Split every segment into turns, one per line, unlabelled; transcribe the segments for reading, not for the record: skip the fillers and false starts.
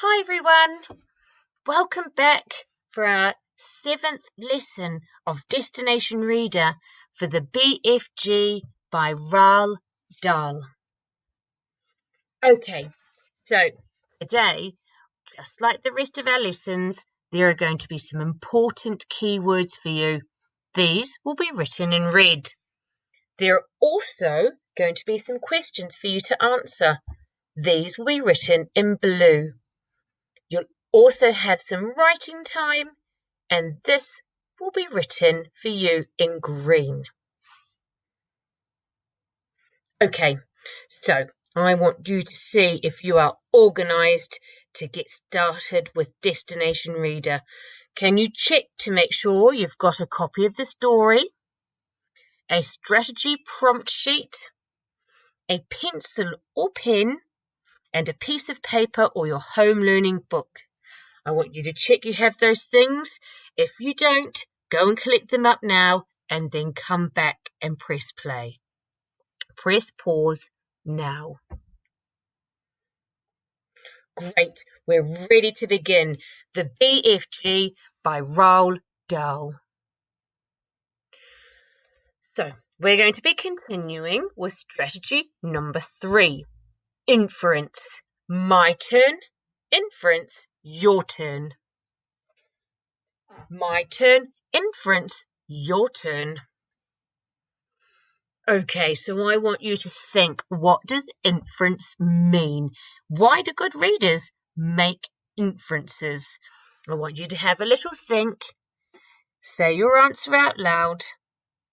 Hi everyone, welcome back for our 7th lesson of Destination Reader for the BFG by Roald Dahl. Okay, so today, just like the rest of our lessons, there are going to be some important keywords for you. These will be written in red. There are also going to be some questions for you to answer. These will be written in blue. You'll also have some writing time, and this will be written for you in green. Okay, so I want you to see if you are organised to get started with Destination Reader. Can you check to make sure you've got a copy of the story, a strategy prompt sheet, a pencil or pen, and a piece of paper or your home learning book? I want you to check you have those things. If you don't, go and collect them up now and then come back and press play. Press pause now. Great, we're ready to begin. The BFG by Roald Dahl. So, we're going to be continuing with strategy number 3. Inference. My turn. Inference. Your turn. My turn. Inference. Your turn. Okay, so I want you to think, what does inference mean? Why do good readers make inferences? I want you to have a little think, say your answer out loud,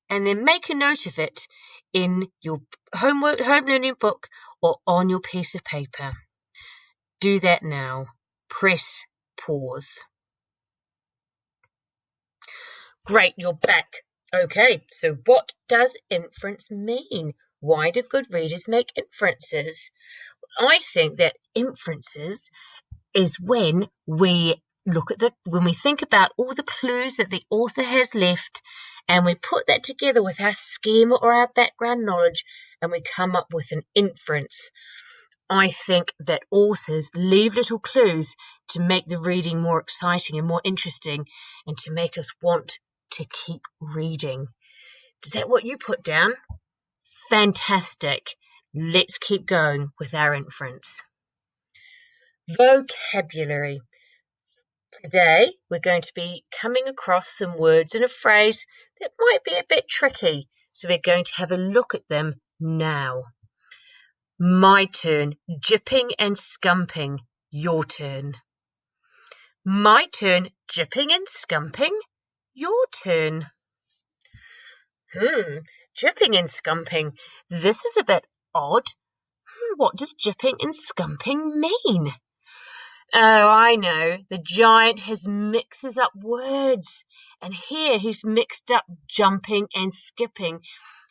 and then make a note of it in your home learning book or on your piece of paper. Do that now. Press pause. Great, you're back. Okay, so what does inference mean? Why do good readers make inferences? I think that inferences is when we when we think about all the clues that the author has left and we put that together with our schema or our background knowledge and we come up with an inference. I think that authors leave little clues to make the reading more exciting and more interesting and to make us want to keep reading. Is that what you put down? Fantastic. Let's keep going with our inference. Vocabulary. Today we're going to be coming across some words in a phrase that might be a bit tricky, so we're going to have a look at them now. My turn, jipping and scumping. Your turn. My turn, jipping and scumping. Your turn. Jipping and scumping. This is a bit odd. What does jipping and scumping mean? Oh, I know. The giant mixes up words. And here he's mixed up jumping and skipping.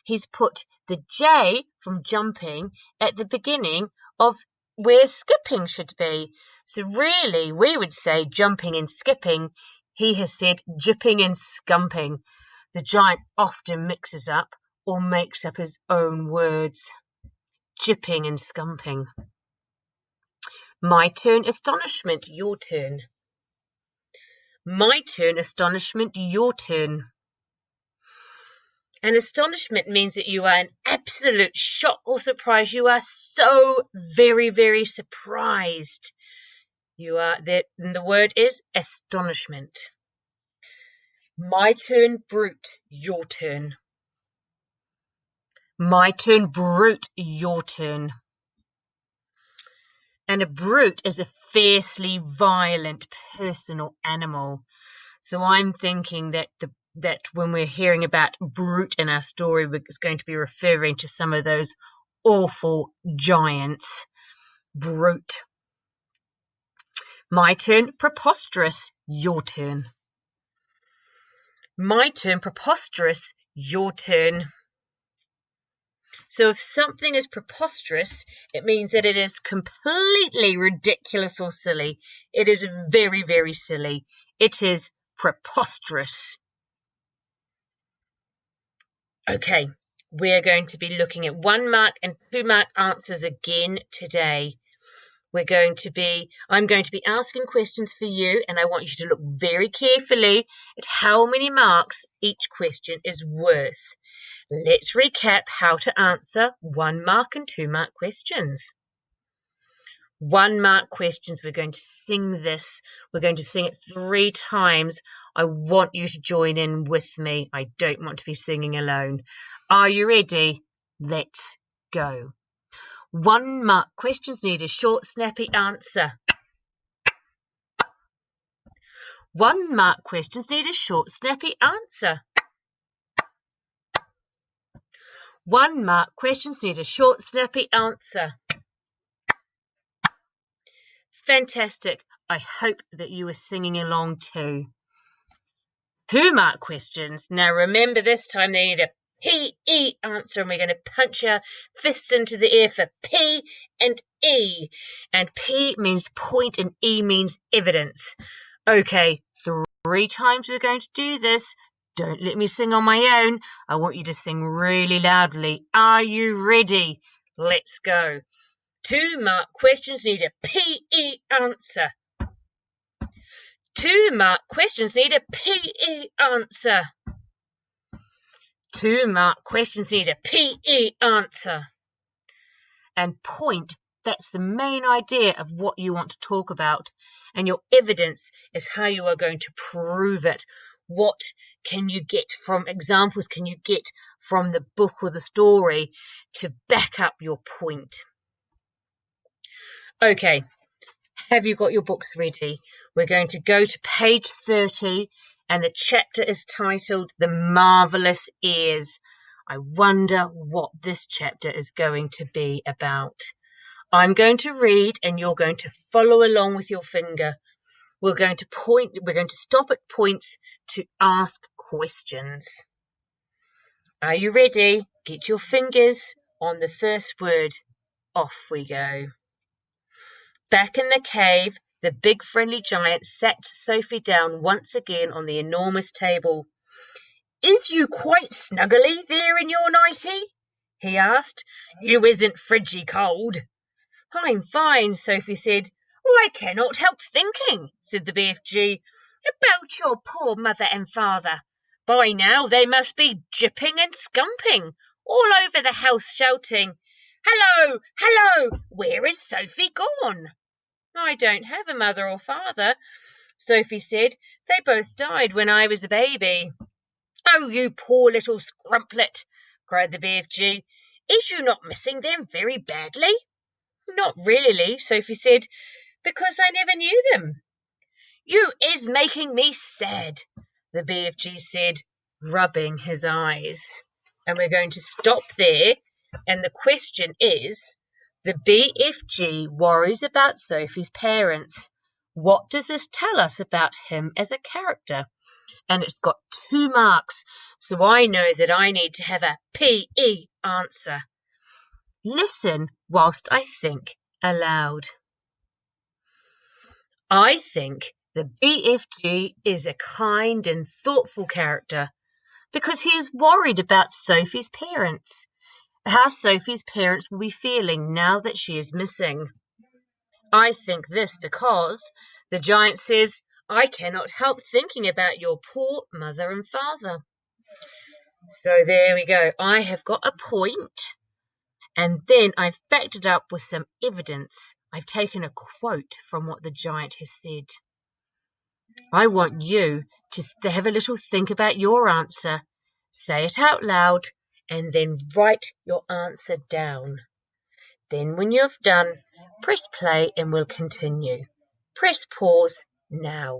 He's put the J from jumping at the beginning of where skipping should be. So really, we would say jumping and skipping. He has said jipping and scumping. The giant often mixes up or makes up his own words. Jipping and scumping. My turn, astonishment. Your turn. My turn, astonishment. Your turn. And astonishment means that you are in absolute shock or surprise. You are so very, very surprised. You are that, and the word is astonishment. My turn, brute. Your turn. My turn, brute. Your turn. And a brute is a fiercely violent person or animal. So I'm thinking that that when we're hearing about brute in our story, it's going to be referring to some of those awful giants. Brute. My turn, preposterous. Your turn. My turn, preposterous. Your turn. So if something is preposterous, it means that it is completely ridiculous or silly. It is very, very silly. It is preposterous. Okay, we're going to be looking at 1 mark and 2 mark answers again today. I'm going to be asking questions for you, and I want you to look very carefully at how many marks each question is worth. Let's recap how to answer 1 mark and 2 mark questions. 1 mark questions, we're going to sing this. We're going to sing it 3 times. I want you to join in with me. I don't want to be singing alone. Are you ready? Let's go. 1 mark questions need a short, snappy answer. 1 mark questions need a short, snappy answer. 1 mark questions need a short, snappy answer. Fantastic. I hope that you were singing along too. 2 mark questions. Now remember, this time they need a P-E answer, and we're going to punch our fists into the air for P and E. And P means point and E means evidence. Okay, 3 times we're going to do this. Don't let me sing on my own. I want you to sing really loudly. Are you ready? Let's go. 2 mark questions need a P-E answer. 2 mark questions need a P-E answer. 2 mark questions need a P-E answer. And point, that's the main idea of what you want to talk about. And your evidence is how you are going to prove it. What can you get from examples, can you get from the book or the story to back up your point? Okay, have you got your books ready? We're going to go to page 30, and the chapter is titled The Marvellous Ears. I wonder what this chapter is going to be about. I'm going to read, and you're going to follow along with your finger. We're going to stop at points to ask questions. Are you ready? Get your fingers on the first word. Off we go. Back in the cave, the big friendly giant sat Sophie down once again on the enormous table. Is you quite snuggly there in your nightie? He asked. You isn't fridgy cold. I'm fine, Sophie said. I cannot help thinking, said the BFG, about your poor mother and father. By now they must be jipping and scumping all over the house, shouting, Hello, hello, where is Sophie gone? I don't have a mother or father, Sophie said. They both died when I was a baby. Oh, you poor little scrumplet, cried the BFG. Is you not missing them very badly? Not really, Sophie said, because I never knew them. You is making me sad, the BFG said, rubbing his eyes. And we're going to stop there. And the question is, the BFG worries about Sophie's parents. What does this tell us about him as a character? And it's got 2 marks, so I know that I need to have a P-E answer. Listen whilst I think aloud. I think the BFG is a kind and thoughtful character because he is worried about Sophie's parents, how Sophie's parents will be feeling now that she is missing. I think this because the giant says, I cannot help thinking about your poor mother and father. So there we go. I have got a point, and then I've backed it up with some evidence. I've taken a quote from what the giant has said. I want you to have a little think about your answer. Say it out loud, and then write your answer down. Then when you've done, press play and we'll continue. Press pause now.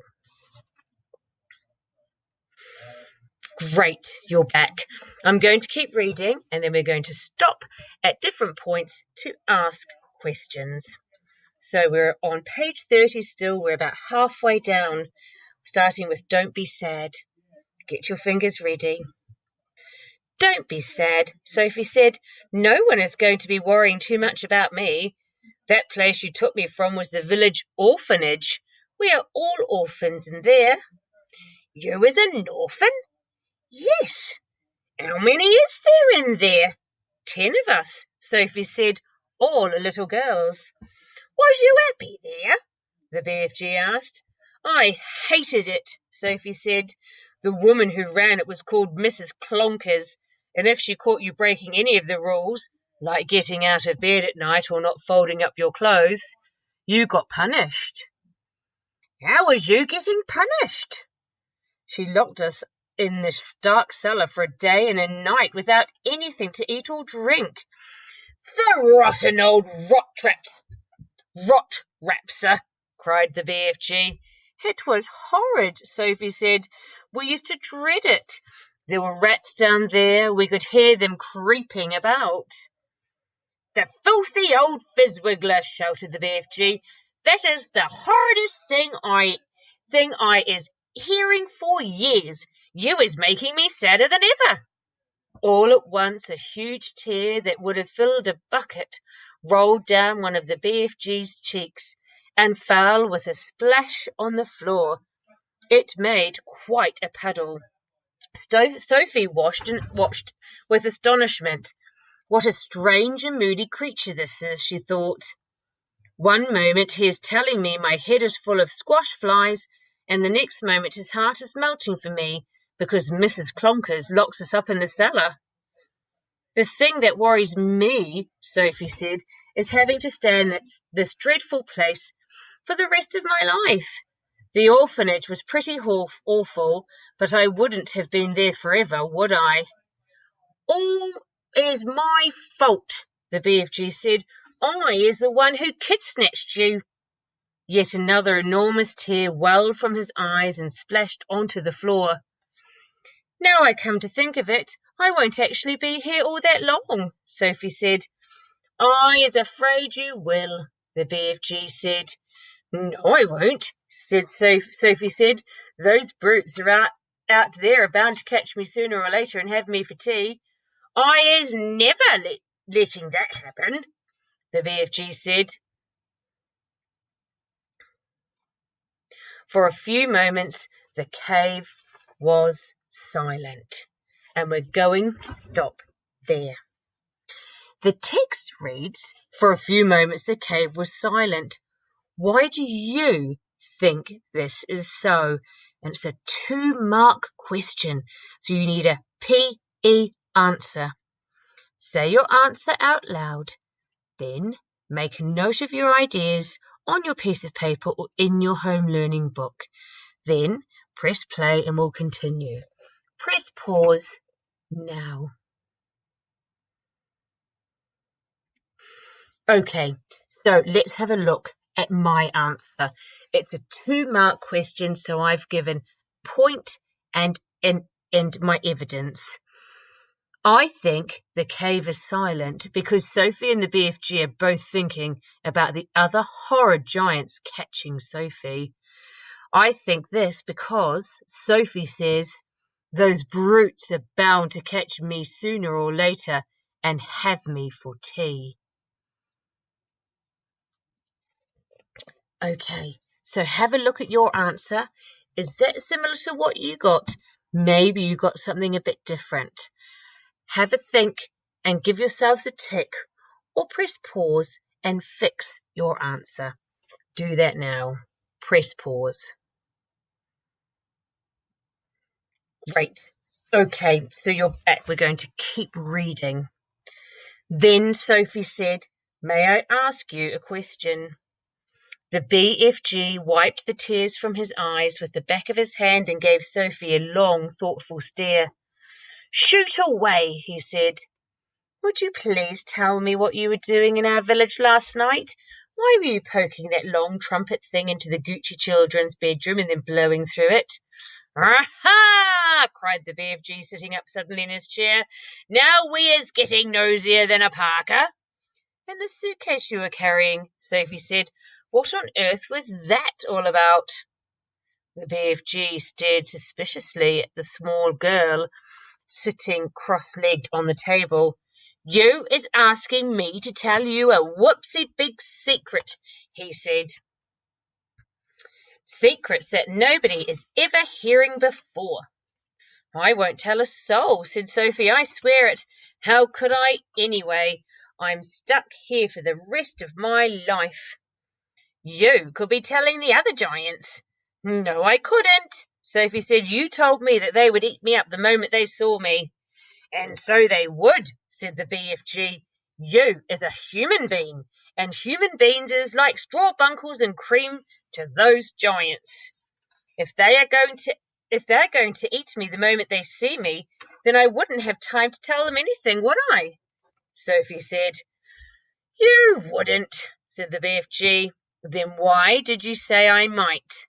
Great, you're back. I'm going to keep reading and then we're going to stop at different points to ask questions. So we're on page 30 still. We're about halfway down, starting with Don't be sad. Get your fingers ready. Don't be sad, Sophie said. No one is going to be worrying too much about me. That place you took me from was the village orphanage. We are all orphans in there. You is an orphan? Yes. How many is there in there? 10 of us, Sophie said, all little girls. Was you happy there? The BFG asked. I hated it, Sophie said. The woman who ran it was called Mrs. Clonkers, and if she caught you breaking any of the rules, like getting out of bed at night or not folding up your clothes, you got punished. How was you getting punished? She locked us in this dark cellar for a day and a night without anything to eat or drink. The rotten old rot rapser, cried the BFG. It was horrid, Sophie said. We used to dread it. There were rats down there. We could hear them creeping about. The filthy old fizzwiggler, shouted the BFG. That is the horridest thing I is hearing for years. You is making me sadder than ever. All at once a huge tear that would have filled a bucket rolled down one of the BFG's cheeks and fell with a splash on the floor. It made quite a puddle. Sophie watched with astonishment. What a strange and moody creature this is, she thought. One moment he is telling me my head is full of squash flies, and the next moment his heart is melting for me because Mrs. Clonkers locks us up in the cellar. The thing that worries me, Sophie said, is having to stay in this dreadful place for the rest of my life. The orphanage was pretty awful, but I wouldn't have been there forever, would I? All is my fault, the BFG said. I is the one who kid-snatched you. Yet another enormous tear welled from his eyes and splashed onto the floor. Now I come to think of it, I won't actually be here all that long, Sophie said. I is afraid you will, the BFG said. No, I won't, Sophie said. Those brutes are out there are bound to catch me sooner or later and have me for tea. I is never letting that happen, the BFG said. For a few moments, the cave was silent, and we're going to stop there. The text reads, for a few moments the cave was silent. Why do you think this is so? And it's a 2-mark question, so you need a PE answer. Say your answer out loud. Then make a note of your ideas on your piece of paper or in your home learning book. Then press play and we'll continue. Press pause now. Okay, so let's have a look at my answer. It's a 2-mark question, so I've given point and my evidence. I think the cave is silent because Sophie and the BFG are both thinking about the other horrid giants catching Sophie. I think this because Sophie says those brutes are bound to catch me sooner or later and have me for tea. Okay, so have a look at your answer. Is that similar to what you got? Maybe you got something a bit different. Have a think and give yourselves a tick, or press pause and fix your answer. Do that now. Press pause. Great. Okay, so you're back. We're going to keep reading. Then Sophie said, "May I ask you a question?" The BFG wiped the tears from his eyes with the back of his hand and gave Sophie a long, thoughtful stare. "Shoot away," he said. "Would you please tell me what you were doing in our village last night? Why were you poking that long trumpet thing into the Gucci children's bedroom and then blowing through it?" "Aha!" cried the BFG, sitting up suddenly in his chair. "Now we is getting nosier than a Parker." "And the suitcase you were carrying," Sophie said. "What on earth was that all about?" The BFG stared suspiciously at the small girl sitting cross-legged on the table. "You is asking me to tell you a whoopsie big secret," he said. "Secrets that nobody is ever hearing before." "I won't tell a soul," said Sophie. "I swear it. How could I anyway? I'm stuck here for the rest of my life." You could be telling the other giants. No, I couldn't. Sophie said, you told me that they would eat me up the moment they saw me. And so they would, said the BFG. You is a human being, and human beings is like straw bunkles and cream to those giants. If they're going to eat me the moment they see me, then I wouldn't have time to tell them anything, would I? Sophie said. You wouldn't, said the BFG. Then why did you say I might?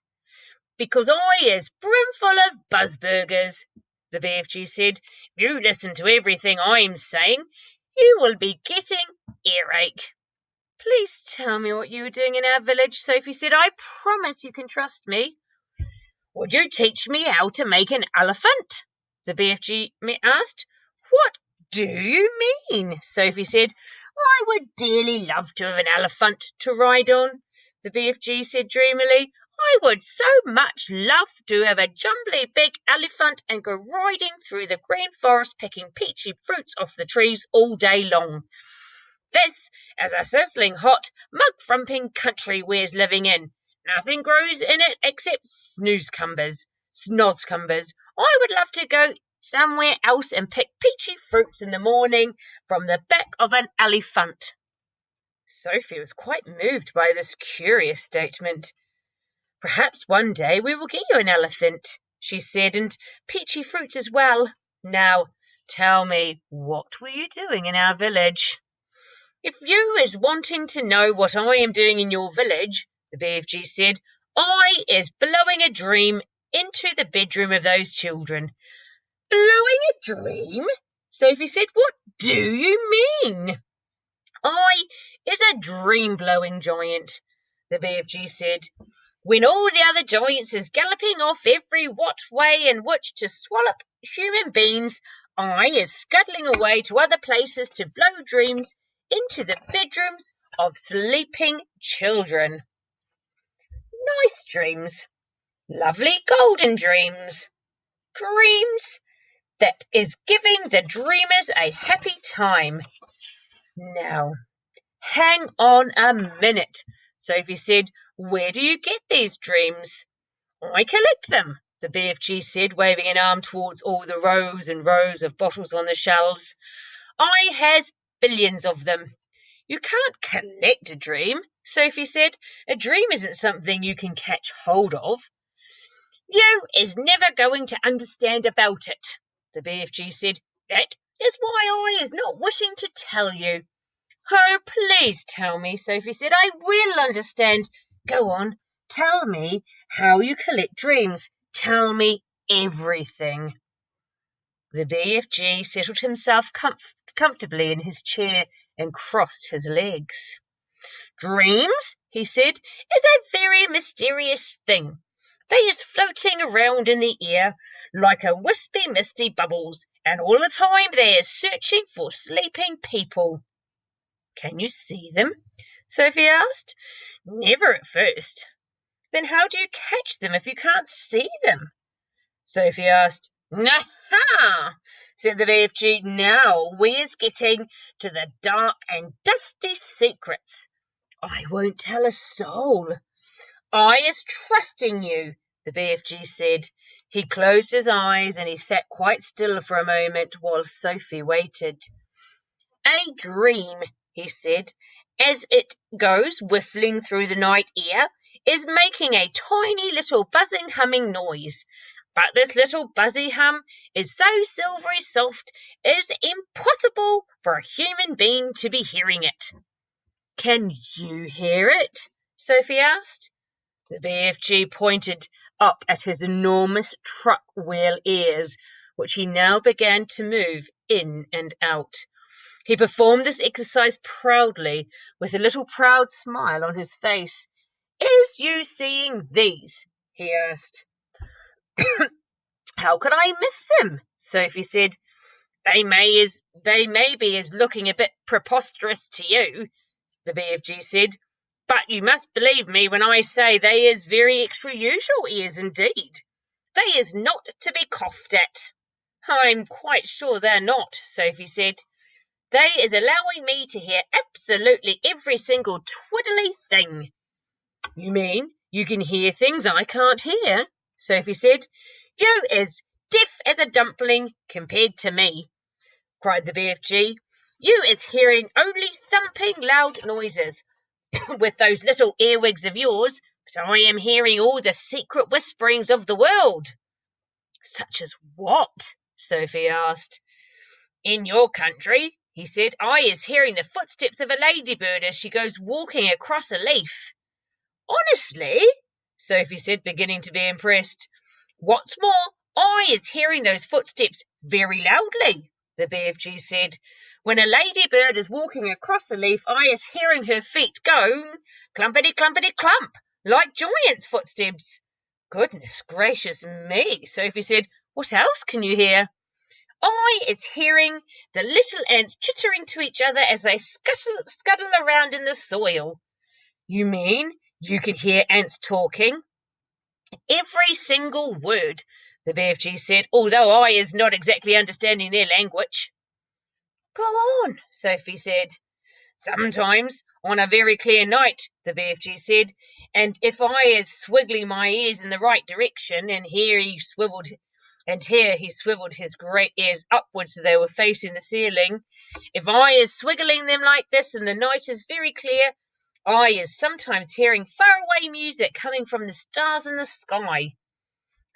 Because I is brimful of buzzburgers, the BFG said. You listen to everything I'm saying. You will be getting earache. Please tell me what you were doing in our village, Sophie said. I promise you can trust me. Would you teach me how to make an elephant? The BFG asked. What do you mean? Sophie said. I would dearly love to have an elephant to ride on, the BFG said dreamily. I would so much love to have a jumbly big elephant and go riding through the green forest picking peachy fruits off the trees all day long. This is a sizzling hot, mug-frumping country we's living in. Nothing grows in it except snozzcumbers. I would love to go somewhere else and pick peachy fruits in the morning from the back of an elephant. Sophie was quite moved by this curious statement. Perhaps one day we will get you an elephant, she said, and peachy fruits as well. Now, tell me, what were you doing in our village? If you is wanting to know what I am doing in your village, the BFG said, I is blowing a dream into the bedroom of those children. Blowing a dream? Sophie said, what do you mean? I is a dream-blowing giant, the BFG said. When all the other giants is galloping off every what way in which to swallow human beings, I is scuttling away to other places to blow dreams into the bedrooms of sleeping children. Nice dreams, lovely golden dreams, dreams that is giving the dreamers a happy time. Now, hang on a minute, Sophie said. Where do you get these dreams? I collect them, the BFG said, waving an arm towards all the rows and rows of bottles on the shelves. I has billions of them. You can't collect a dream, Sophie said. A dream isn't something you can catch hold of. You is never going to understand about it, the BFG said. That is why I is not wishing to tell you. Oh, please tell me, Sophie said. I will understand. Go on, tell me how you collect dreams. Tell me everything. The BFG settled himself comfortably in his chair and crossed his legs. Dreams, he said, is a very mysterious thing. They is floating around in the air like a wispy, misty bubbles, and all the time they is searching for sleeping people. Can you see them? Sophie asked. Never at first. Then how do you catch them if you can't see them? Sophie asked. Aha! said the BFG. Now we is getting to the dark and dusty secrets. I won't tell a soul. I is trusting you, the BFG said. He closed his eyes and he sat quite still for a moment while Sophie waited. A dream, he said, as it goes whiffling through the night air, is making a tiny little buzzing humming noise. But this little buzzy hum is so silvery soft it is impossible for a human being to be hearing it. Can you hear it? Sophie asked. The BFG pointed up at his enormous truck wheel ears, which he now began to move in and out. He performed this exercise proudly, with a little proud smile on his face. Is you seeing these? He asked. How could I miss them? Sophie said. They may be as looking a bit preposterous to you, the BFG said, but you must believe me when I say they is very extra usual ears indeed. They is not to be coughed at. I'm quite sure they're not, Sophie said. They is allowing me to hear absolutely every single twiddly thing. You mean you can hear things I can't hear? Sophie said. You is deaf as a dumpling compared to me, cried the BFG. You is hearing only thumping loud noises with those little earwigs of yours, but I am hearing all the secret whisperings of the world. Such as what? Sophie asked. In your country, he said, I is hearing the footsteps of a ladybird as she goes walking across a leaf. Honestly? Sophie said, beginning to be impressed. What's more, I is hearing those footsteps very loudly, the BFG said. When a ladybird is walking across the leaf, I is hearing her feet go clumpity clumpity clump, like giant's footsteps. Goodness gracious me, Sophie said. What else can you hear? I is hearing the little ants chittering to each other as they scuttle around in the soil. You mean you can hear ants talking? Every single word, the BFG said, although I is not exactly understanding their language. Go on, Sophie said. Sometimes, on a very clear night, the BFG said, and if I is swiggling my ears in the right direction, and here he swiveled his great ears upwards so they were facing the ceiling. If I is swiggling them like this and the night is very clear, I is sometimes hearing faraway music coming from the stars in the sky.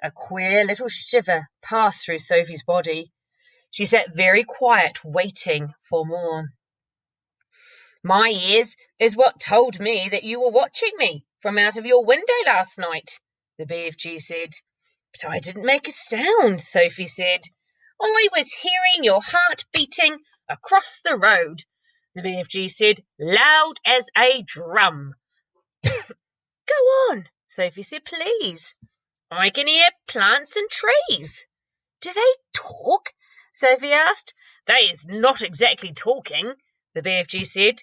A queer little shiver passed through Sophie's body. She sat very quiet, waiting for more. My ears is what told me that you were watching me from out of your window last night, the BFG said. But I didn't make a sound, Sophie said. I was hearing your heart beating across the road, the BFG said, loud as a drum. Go on, Sophie said, please. I can hear plants and trees. Do they talk? Sophie asked. They is not exactly talking, the BFG said,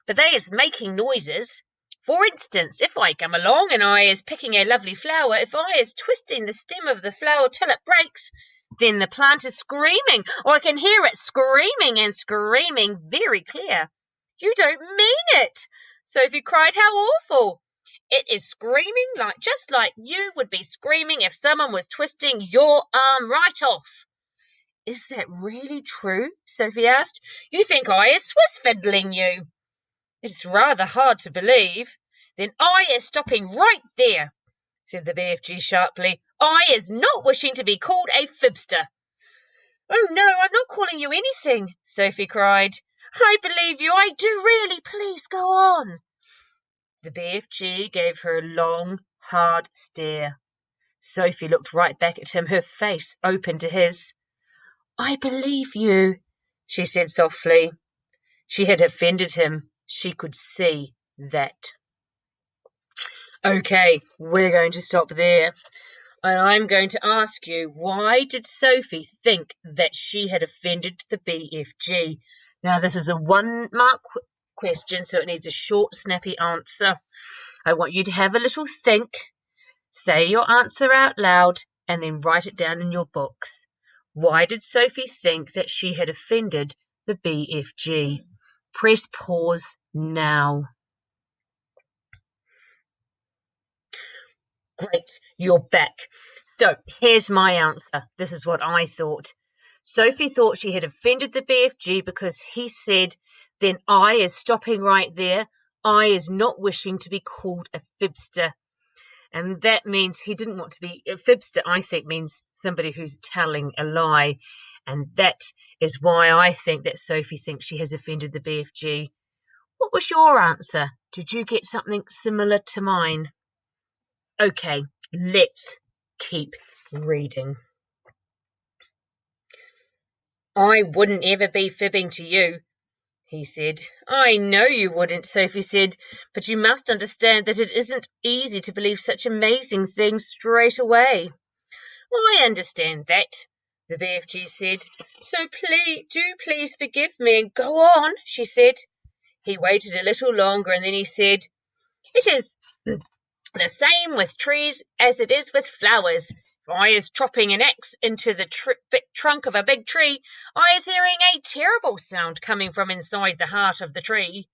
but they is making noises. For instance, if I come along and I is picking a lovely flower, if I is twisting the stem of the flower till it breaks, then the plant is screaming, or I can hear it screaming and screaming very clear. You don't mean it, Sophie cried. How awful. It is screaming just like you would be screaming if someone was twisting your arm right off. Is that really true? Sophie asked. You think I is Swiss fiddling you? It's rather hard to believe. Then I is stopping right there, said the BFG sharply. I is not wishing to be called a fibster. Oh no, I'm not calling you anything, Sophie cried. I believe you, I do really. Please go on. The BFG gave her a long, hard stare. Sophie looked right back at him, her face open to his. I believe you, she said softly. She had offended him. She could see that. Okay, we're going to stop there. And I'm going to ask you, why did Sophie think that she had offended the BFG? Now, this is a 1-mark question, so it needs a short, snappy answer. I want you to have a little think, say your answer out loud, and then write it down in your books. Why did Sophie think that she had offended the BFG? Press pause now. Great, you're back. So here's my answer. This is what I thought. Sophie thought she had offended the BFG because he said, then I is stopping right there. I is not wishing to be called a fibster. And that means he didn't want to be a fibster, I think, means somebody who's telling a lie. And that is why I think that Sophie thinks she has offended the BFG. What was your answer? Did you get something similar to mine? Okay, let's keep reading. I wouldn't ever be fibbing to you, he said. I know you wouldn't, Sophie said, but you must understand that it isn't easy to believe such amazing things straight away. I understand that, the BFG said. So please forgive me and go on, she said. He waited a little longer and then he said, it is the same with trees as it is with flowers. If I is chopping an axe into the trunk of a big tree, I is hearing a terrible sound coming from inside the heart of the tree.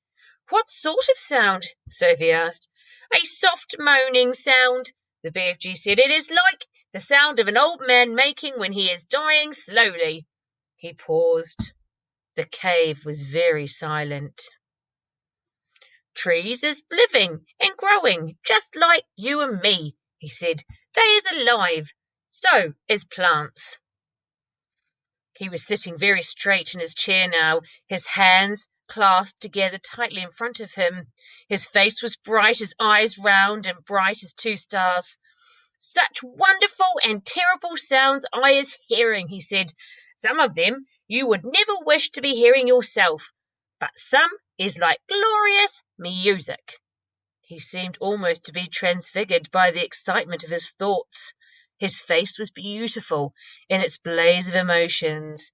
What sort of sound? Sophie asked. A soft moaning sound, the BFG said. It is like the sound of an old man making when he is dying slowly. He paused. The cave was very silent. Trees is living and growing, just like you and me, he said. They is alive. So is plants. He was sitting very straight in his chair now, his hands clasped together tightly in front of him. His face was bright, his eyes round and bright as two stars. Such wonderful and terrible sounds I is hearing, he said. Some of them you would never wish to be hearing yourself, but some is like glorious music. He seemed almost to be transfigured by the excitement of his thoughts. His face was beautiful in its blaze of emotions.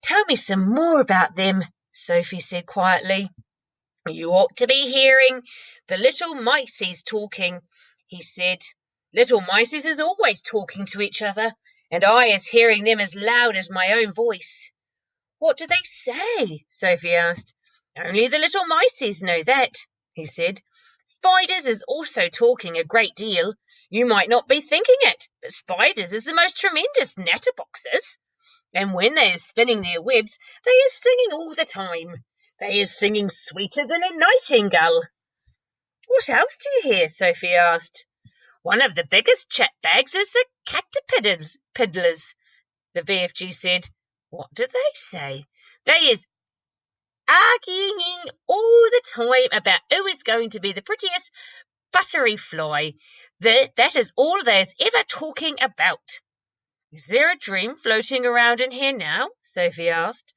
Tell me some more about them, Sophie said quietly. You ought to be hearing the little mices talking, he said. Little mices is always talking to each other, and I is hearing them as loud as my own voice. What do they say? Sophie asked. Only the little mices know that, he said. Spiders is also talking a great deal. You might not be thinking it, but spiders is the most tremendous natterboxers. And when they is spinning their webs, they is singing all the time. They is singing sweeter than a nightingale. What else do you hear? Sophie asked. One of the biggest chat bags is the caterpillars, the BFG said. What do they say? They is arguing all the time about who is going to be the prettiest buttery fly. That is all they is ever talking about. Is there a dream floating around in here now? Sophie asked.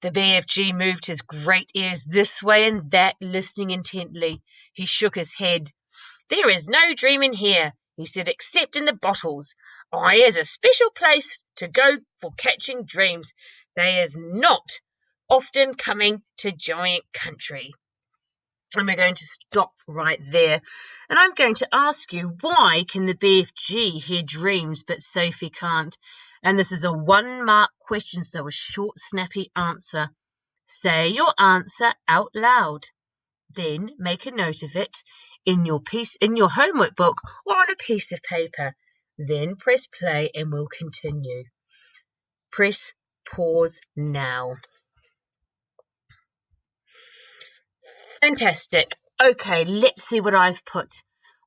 The BFG moved his great ears this way and that, listening intently. He shook his head. There is no dream in here, he said, except in the bottles. I is a special place to go for catching dreams. They is not often coming to giant country. And we're going to stop right there. And I'm going to ask you, why can the BFG hear dreams but Sophie can't? And this is a 1-mark question, so a short, snappy answer. Say your answer out loud. Then make a note of it in your homework book or on a piece of paper. Then press play and we'll continue. Press pause now. Fantastic. Okay, let's see what I've put.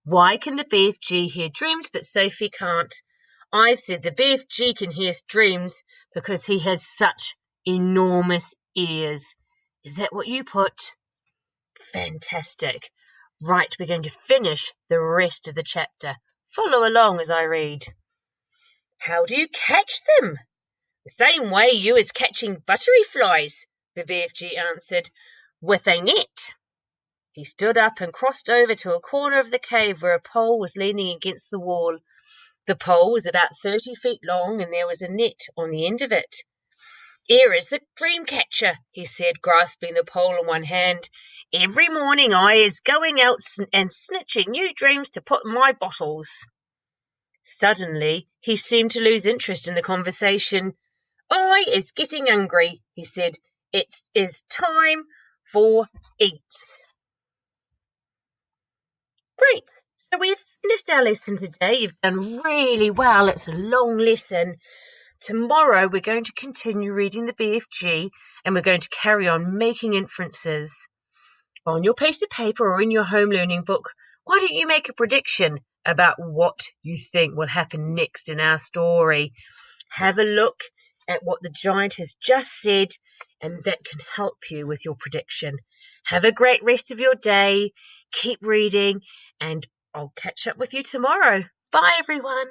Why can the BFG hear dreams but Sophie can't? I've said the BFG can hear dreams because he has such enormous ears. Is that what you put? Fantastic. Right, we're going to finish the rest of the chapter. Follow along as I read. How do you catch them? The same way you is catching buttery flies, the BFG answered, with a net. He stood up and crossed over to a corner of the cave where a pole was leaning against the wall. The pole was about 30 feet long and there was a net on the end of it. Here is the dream catcher, he said, grasping the pole in one hand. Every morning I is going out and snitching new dreams to put in my bottles. Suddenly he seemed to lose interest in the conversation. I is getting hungry, he said. It is time for eat. Great. So we've finished our lesson today. You've done really well. It's a long lesson. Tomorrow we're going to continue reading the BFG and we're going to carry on making inferences. On your piece of paper or in your home learning book, why don't you make a prediction about what you think will happen next in our story? Have a look at what the giant has just said and that can help you with your prediction. Have a great rest of your day. Keep reading and I'll catch up with you tomorrow. Bye, everyone.